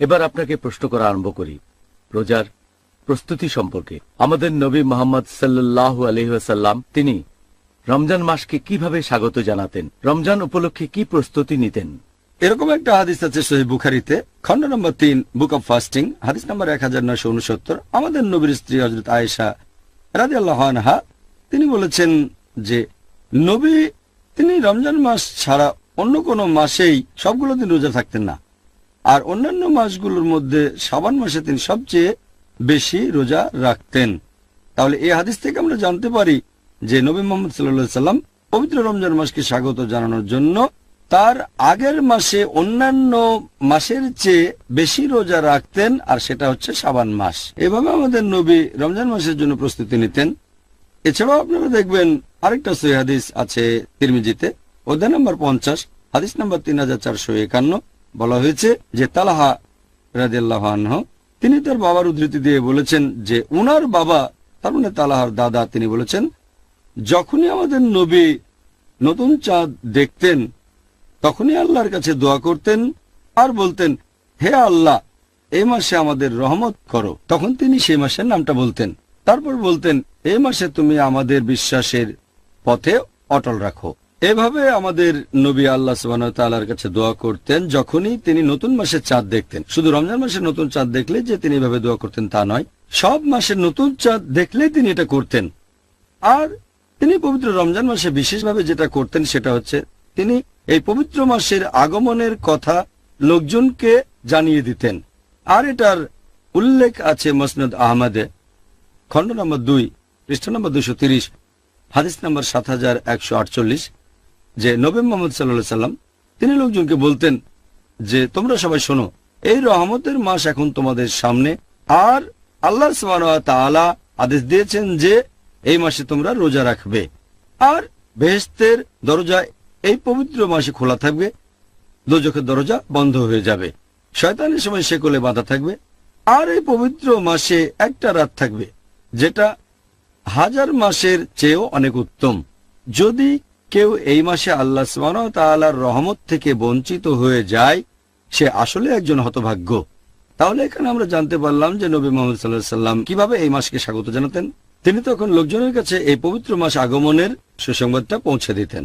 এবার আপনাকে প্রশ্ন করা আরম্ভ করি রোজার প্রস্তুতি সম্পর্কে। আমাদের নবী মুহাম্মদ সাল্লাল্লাহু আলাইহি ওয়াসাল্লাম তিনি রমজান মাসকে কিভাবে স্বাগত জানাতেন, রমজান উপলক্ষে কি প্রস্তুতি নিতেন? এরকম একটা হাদিস আছে সহিহ বুখারীতে, খণ্ড নম্বর 3, বুক অব ফাস্টিং, হাদিস নম্বর 1969। আমাদের নবীর স্ত্রী হযরত আয়েশা রাদিয়াল্লাহু আনহা তিনি বলেছেন যে নবী তিনি রমজান মাস ছাড়া অন্য কোনো মাসেই সবগুলো দিন রোজা থাকতেন না, আর অন্যান্য মাসগুলোর মধ্যে শাবান মাসে তিনি সবচেয়ে বেশি রোজা রাখতেন। তাহলে এই হাদিস থেকে আমরা জানতে পারি যে নবী মুহাম্মদ সাল্লাল্লাহু আলাইহি সাল্লাম পবিত্র রমজান মাসকে স্বাগত জানানোর জন্য তার আগের মাসে অন্যান্য মাসের চেয়ে বেশি রোজা রাখতেন, আর সেটা হচ্ছে শাবান মাস। এভাবে আমাদের নবী রমজান মাসের জন্য প্রস্তুতি নিতেন। এছাড়াও আপনারা দেখবেন আরেকটা সহিহ হাদিস আছে তিরমিজিতে, অধ্যায় নম্বর 50, হাদিস নম্বর 3451, বলা হয়েছে যে তালহা রাদিয়াল্লাহু আনহু তিনি তার বাবার উদ্ধৃতি দিয়ে বলেছেন যে উনার বাবা, তার মানে তালহার দাদা, তিনি বলেছেন যখনই আমাদের নবী নতুন চাঁদ দেখতেন তখনই আল্লাহর কাছে দোয়া করতেন আর বলতেন, হে আল্লাহ, এই মাসে আমাদের রহমত করো। তখন তিনি সেই মাসের নামটা বলতেন, তারপর বলতেন, এই মাসে তুমি আমাদের বিশ্বাসের পথে অটল রাখো। এভাবে আমাদের নবী আল্লাহ সুবহানাহু ওয়া তাআলার কাছে দোয়া করতেন যখনই তিনি নতুন মাসের চাঁদ দেখতেন। শুধু রমজান মাসের নতুন চাঁদ দেখলে যে তিনি এভাবে দোয়া করতেন তা নয়, সব মাসের নতুন চাঁদ দেখলে তিনি এটা করতেন। আর তিনি পবিত্র রমজান মাসে বিশেষভাবে যেটা করতেন সেটা হচ্ছে তিনি এই পবিত্র মাসের আগমনের কথা লোকজনকে জানিয়ে দিতেন। আর এটার উল্লেখ আছে মুসনাদ আহমদে, খণ্ড নম্বর 2, পৃষ্ঠা নম্বর 230, হাদিস নম্বর 7148, যে নবী মুহাম্মদ সাল্লাল্লাহু আলাইহি সাল্লাম তিনি লোকজনকে বলতেন যে তোমরা সবাই শোনো, এই রহমতের মাস এখন তোমাদের সামনে, আর আল্লাহ সুবহানাহু ওয়া তাআলা আদেশ দিয়েছেন যে এই মাসে তোমরা রোজা রাখবে, আর বেহেশতের দরজা এই পবিত্র মাসে খোলা থাকবে, দোজখের দরজা বন্ধ হয়ে যাবে, শয়তানের সময় শেকলে বাঁধা থাকবে, আর এই পবিত্র মাসে একটা রাত থাকবে যেটা 1000 মাসের চেয়েও অনেক উত্তম। যদি কেউ এই মাসে আল্লাহ সুবহানাহু ওয়া তাআলার রহমত থেকে বঞ্চিত হয়ে যায় সে আসলে একজন হতভাগ্য। তাহলে এখানে আমরা জানতে পারলাম যে নবী মুহাম্মদ সাল্লাল্লাহু আলাইহি সাল্লাম কিভাবে এই মাসকে স্বাগত জানাতেন। তিনি তখন লোকজনের কাছে এই পবিত্র মাস আগমনের সুসংবাদটা পৌঁছে দিতেন।